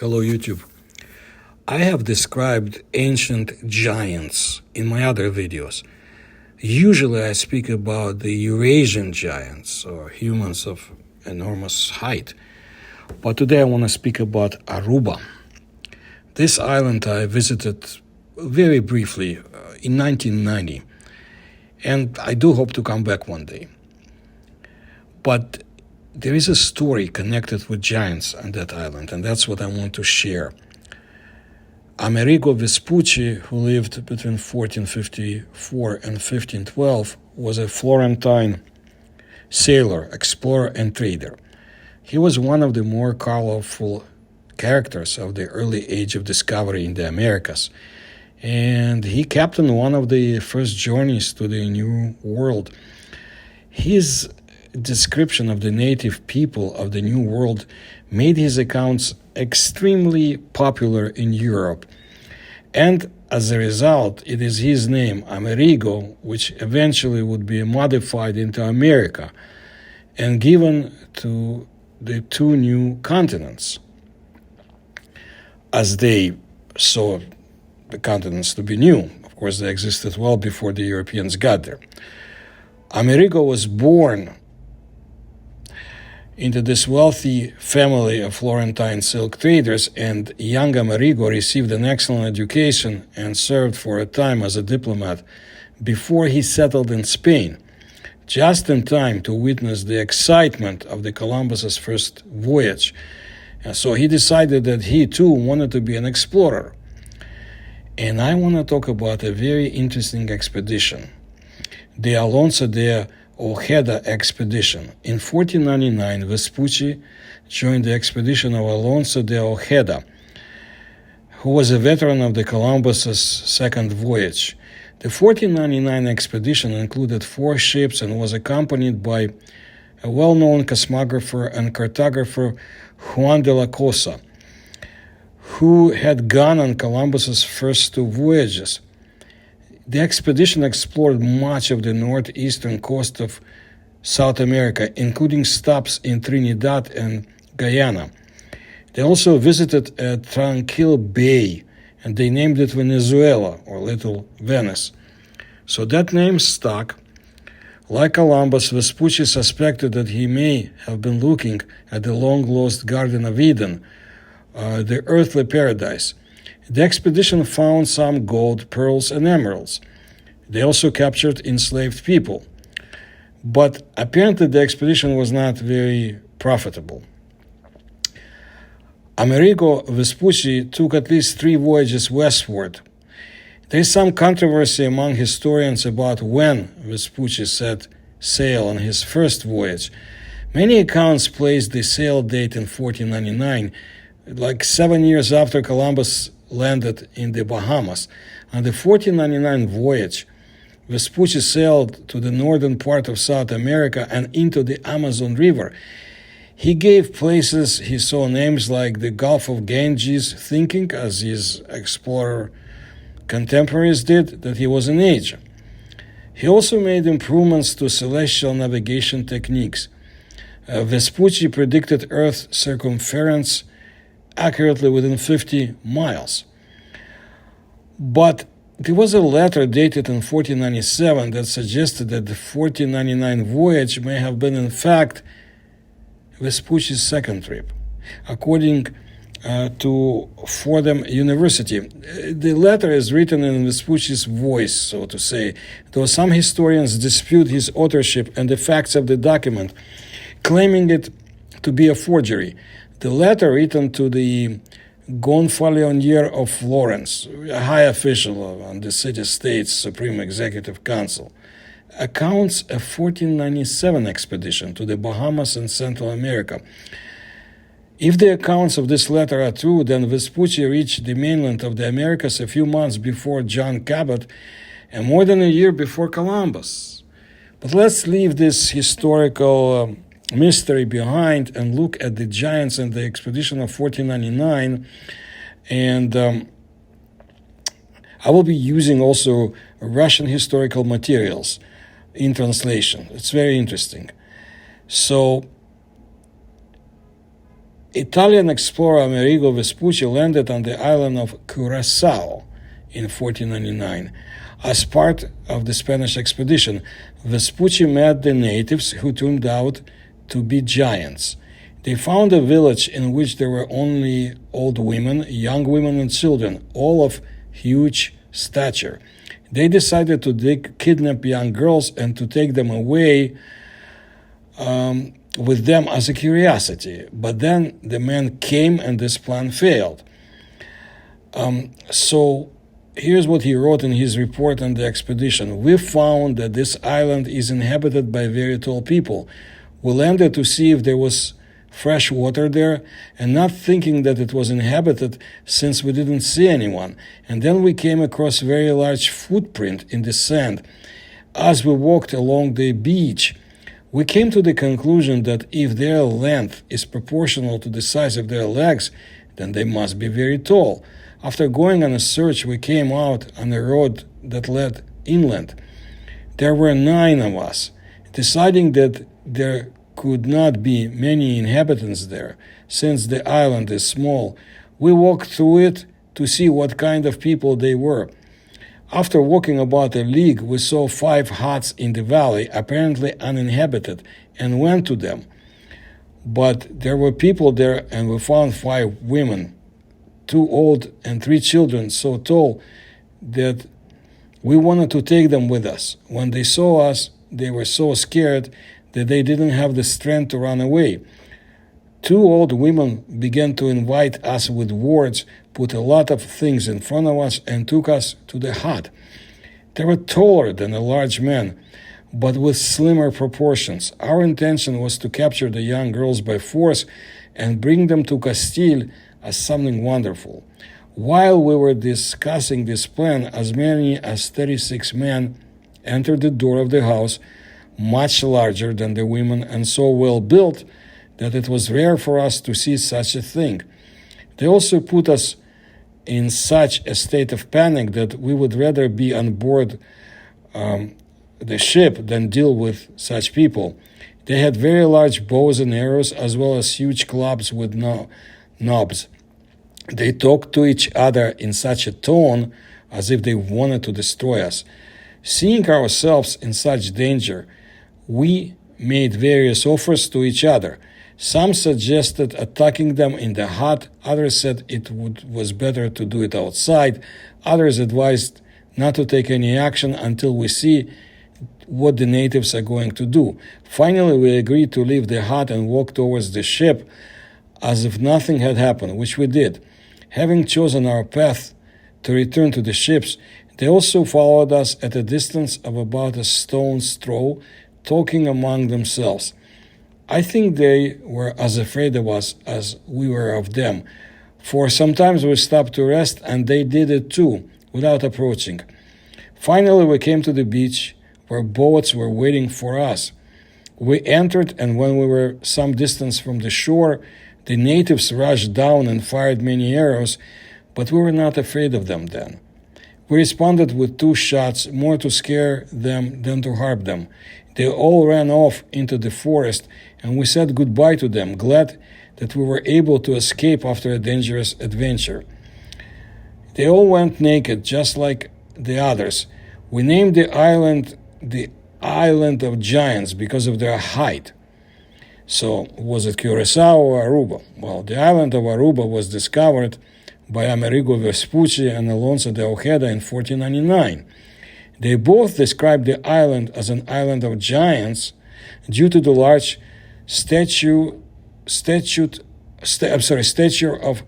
Hello YouTube. I have described ancient giants in my other videos. Usually I speak about the Eurasian giants or humans of enormous height. But today I want to speak about Aruba. This island I visited very briefly in 1990, and I do hope to come back one day. But there is a story connected with giants on that island, and that's what I want to share. Amerigo Vespucci, who lived between 1454 and 1512, was a Florentine sailor, explorer, and trader. He was one of the more colorful characters of the early age of discovery in the Americas, and he captained one of the first journeys to the New World. His description of the native people of the New World made his accounts extremely popular in Europe, and as a result, it is his name, Amerigo, which eventually would be modified into America and given to the two new continents, as they saw the continents to be new. Of course, they existed well before the Europeans got there. Amerigo was born into this wealthy family of Florentine silk traders, and young Amerigo received an excellent education and served for a time as a diplomat before he settled in Spain, just in time to witness the excitement of the Columbus's first voyage. And so he decided that he too wanted to be an explorer. And I want to talk about a very interesting expedition, the Alonso de Ojeda expedition. In 1499, Vespucci joined the expedition of Alonso de Ojeda, who was a veteran of the Columbus's second voyage. The 1499 expedition included 4 ships and was accompanied by a well-known cosmographer and cartographer, Juan de la Cosa, who had gone on Columbus's first 2 voyages. The expedition explored much of the northeastern coast of South America, including stops in Trinidad and Guyana. They also visited a tranquil bay, and they named it Venezuela, or Little Venice. So that name stuck. Like Columbus, Vespucci suspected that he may have been looking at the long-lost Garden of Eden, the earthly paradise. The expedition found some gold, pearls, and emeralds. They also captured enslaved people. But apparently the expedition was not very profitable. Amerigo Vespucci took at least 3 voyages westward. There is some controversy among historians about when Vespucci set sail on his first voyage. Many accounts place the sail date in 1499, like 7 years after Columbus landed in the Bahamas. On the 1499 voyage, Vespucci sailed to the northern part of South America and into the Amazon River. He gave places he saw names like the Gulf of Ganges, thinking, as his explorer contemporaries did, that he was in Asia. He also made improvements to celestial navigation techniques. Vespucci predicted Earth's circumference accurately within 50 miles. But there was a letter dated in 1497 that suggested that the 1499 voyage may have been, in fact, Vespucci's second trip. According to Fordham University, the letter is written in Vespucci's voice, so to say, though some historians dispute his authorship and the facts of the document, claiming it to be a forgery. The letter, written to the Gonfalonier of Florence, a high official on the city-state's Supreme Executive Council, accounts a 1497 expedition to the Bahamas and Central America. If the accounts of this letter are true, then Vespucci reached the mainland of the Americas a few months before John Cabot and more than a year before Columbus. But let's leave this historical mystery behind and look at the giants and the expedition of 1499. And I will be using also Russian historical materials in translation. It's very interesting. So Italian explorer Amerigo Vespucci landed on the island of Curacao in 1499. As part of the Spanish expedition, Vespucci met the natives, who turned out to be giants. They found a village in which there were only old women, young women, and children, all of huge stature. They decided to kidnap young girls and to take them away with them as a curiosity. But then the men came and this plan failed. So here's what he wrote in his report on the expedition. We found that this island is inhabited by very tall people. We landed to see if there was fresh water there, and not thinking that it was inhabited since we didn't see anyone. And then we came across a very large footprint in the sand. As we walked along the beach, we came to the conclusion that if their length is proportional to the size of their legs, then they must be very tall. After going on a search, we came out on a road that led inland. There were 9 of us. Deciding that there could not be many inhabitants there, since the island is small, we walked through it to see what kind of people they were. After walking about a league, we saw 5 huts in the valley, apparently uninhabited, and went to them. But there were people there, and we found 5 women, 2 old and 3 children, so tall that we wanted to take them with us. When they saw us, they were so scared that they didn't have the strength to run away. 2 old women began to invite us with words, put a lot of things in front of us, and took us to the hut. They were taller than a large man, but with slimmer proportions. Our intention was to capture the young girls by force and bring them to Castile as something wonderful. While we were discussing this plan, as many as 36 men entered the door of the house, much larger than the women and so well built that it was rare for us to see such a thing. They also put us in such a state of panic that we would rather be on board the ship than deal with such people. They had very large bows and arrows, as well as huge clubs with knobs. They talked to each other in such a tone as if they wanted to destroy us. Seeing ourselves in such danger, we made various offers to each other. Some suggested attacking them in the hut, others said was better to do it outside, others advised not to take any action until we see what the natives are going to do. Finally, we agreed to leave the hut and walk towards the ship as if nothing had happened, which we did. Having chosen our path to return to the ships, they also followed us at a distance of about a stone's throw, talking among themselves. I think they were as afraid of us as we were of them, for sometimes we stopped to rest, and they did it too, without approaching. Finally, we came to the beach, where boats were waiting for us. We entered, and when we were some distance from the shore, the natives rushed down and fired many arrows, but we were not afraid of them then. We responded with 2 shots, more to scare them than to harm them. They all ran off into the forest, and we said goodbye to them, glad that we were able to escape after a dangerous adventure. They all went naked, just like the others. We named the island of Giants because of their height. So, was it Curacao or Aruba? Well, the island of Aruba was discovered by Amerigo Vespucci and Alonso de Ojeda in 1499. They both described the island as an island of giants due to the large stature of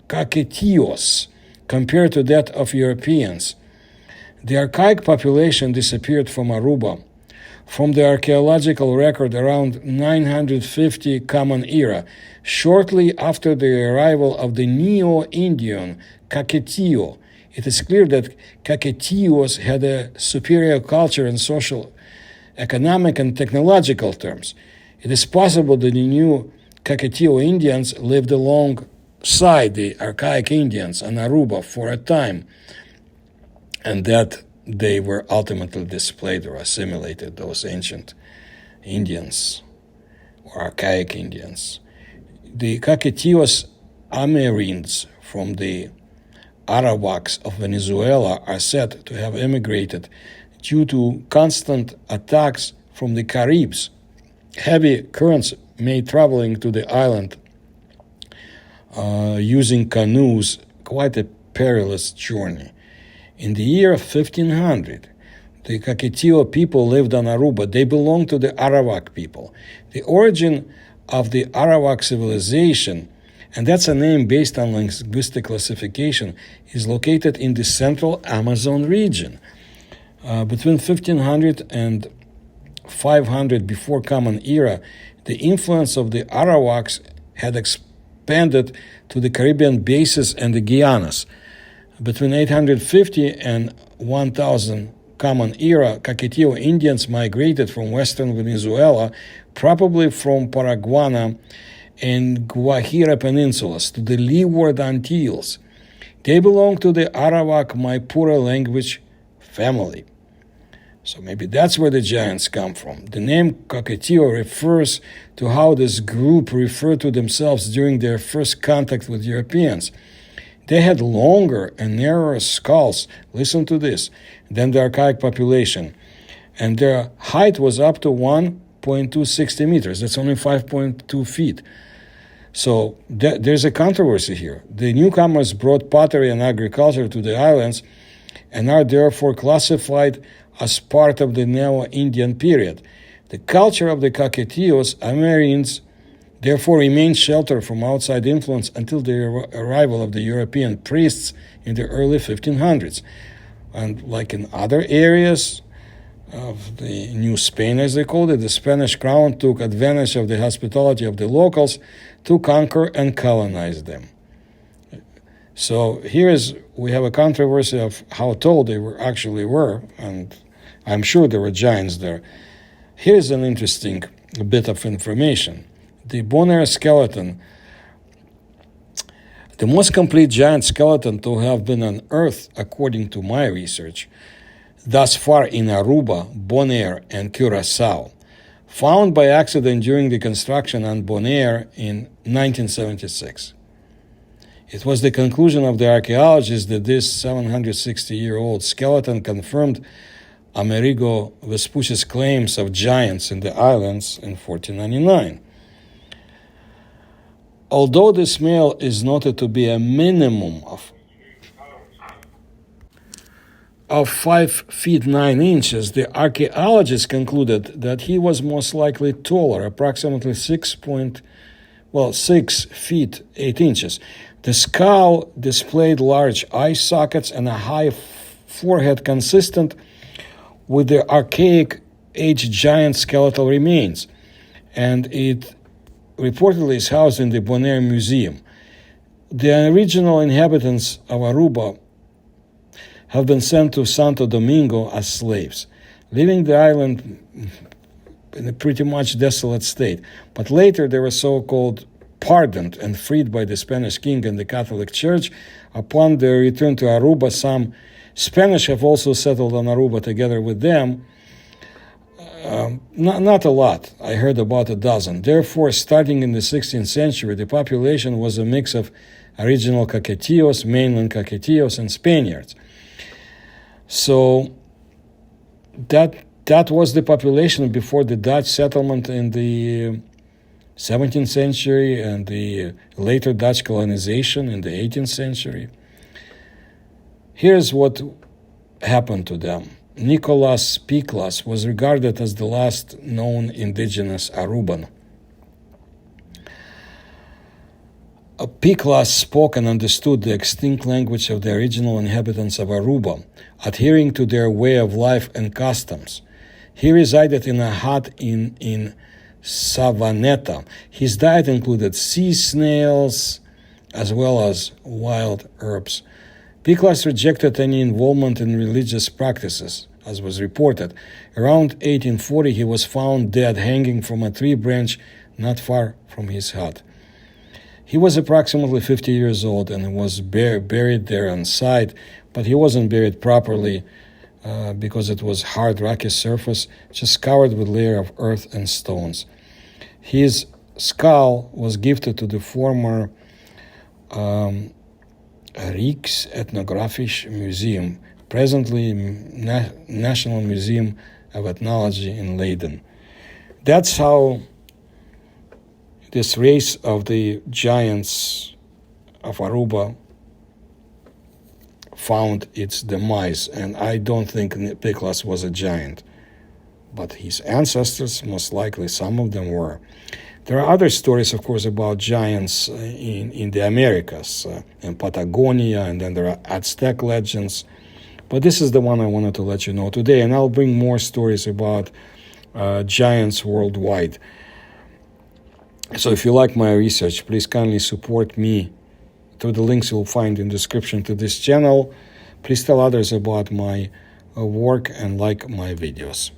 Kaketios compared to that of Europeans. The archaic population disappeared from Aruba. From the archaeological record around 950 Common Era, shortly after the arrival of the Neo-Indian Kaketio, it is clear that Kaketios had a superior culture in social, economic, and technological terms. It is possible that the new Kaketio Indians lived alongside the archaic Indians on Aruba for a time, and that they were ultimately displaced or assimilated, those ancient Indians or archaic Indians. The Caquetillos Amerins from the Arawaks of Venezuela are said to have emigrated due to constant attacks from the Caribs. Heavy currents made traveling to the island using canoes quite a perilous journey. In the year 1500, the Caquetillo people lived on Aruba. They belonged to the Arawak people. The origin of the Arawak civilization, and that's a name based on linguistic classification, is located in the central Amazon region. Between 1500 and 500 before Common Era, the influence of the Arawaks had expanded to the Caribbean bases and the Guianas. Between 850 and 1000 Common Era, Caquetillo Indians migrated from western Venezuela, probably from Paraguay and Guajira peninsulas, to the Leeward Antilles. They belong to the Arawak Maipura language family. So maybe that's where the giants come from. The name Caquetillo refers to how this group referred to themselves during their first contact with Europeans. They had longer and narrower skulls, listen to this, than the archaic population. And their height was up to 1.260 meters. That's only 5.2 feet. So there's a controversy here. The newcomers brought pottery and agriculture to the islands and are therefore classified as part of the Neo-Indian period. The culture of the Caquetillos Amerins therefore remained sheltered from outside influence until the arrival of the European priests in the early 1500s. And like in other areas of the New Spain, as they called it, the Spanish crown took advantage of the hospitality of the locals to conquer and colonize them. So we have a controversy of how tall they actually were, and I'm sure there were giants there. Here's an interesting bit of information. The Bonaire skeleton, the most complete giant skeleton to have been unearthed, according to my research, thus far in Aruba, Bonaire, and Curacao, found by accident during the construction on Bonaire in 1976. It was the conclusion of the archaeologists that this 760-year-old skeleton confirmed Amerigo Vespucci's claims of giants in the islands in 1499. Although this male is noted to be a minimum of 5 feet 9 inches, the archaeologists concluded that he was most likely taller, approximately 6 feet 8 inches. The skull displayed large eye sockets and a high forehead consistent with the archaic age giant skeletal remains, and it reportedly is housed in the Bonaire Museum. The original inhabitants of Aruba have been sent to Santo Domingo as slaves, leaving the island in a pretty much desolate state. But later they were so-called pardoned and freed by the Spanish king and the Catholic Church. Upon their return to Aruba, some Spanish have also settled on Aruba together with them. Not a lot. I heard about a dozen. Therefore, starting in the 16th century, the population was a mix of original Caquetillos, mainland Caquetillos, and Spaniards. So that was the population before the Dutch settlement in the 17th century and the later Dutch colonization in the 18th century. Here's what happened to them. Nicolas Piclas was regarded as the last known indigenous Aruban. Piclas spoke and understood the extinct language of the original inhabitants of Aruba, adhering to their way of life and customs. He resided in a hut in Savaneta. His diet included sea snails as well as wild herbs. Piclas rejected any involvement in religious practices, as was reported. Around 1840, he was found dead hanging from a tree branch not far from his hut. He was approximately 50 years old and was buried there on site, but he wasn't buried properly because it was hard, rocky surface, just covered with layer of earth and stones. His skull was gifted to the former Rijksethnographisch Museum, presently National Museum of Ethnology in Leiden. That's how this race of the giants of Aruba found its demise, and I don't think Niklas was a giant, but his ancestors, most likely some of them were. There are other stories, of course, about giants in the Americas, in Patagonia, and then there are Aztec legends. But this is the one I wanted to let you know today, and I'll bring more stories about giants worldwide. So if you like my research, please kindly support me through the links you'll find in the description to this channel. Please tell others about my work and like my videos.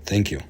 Thank you.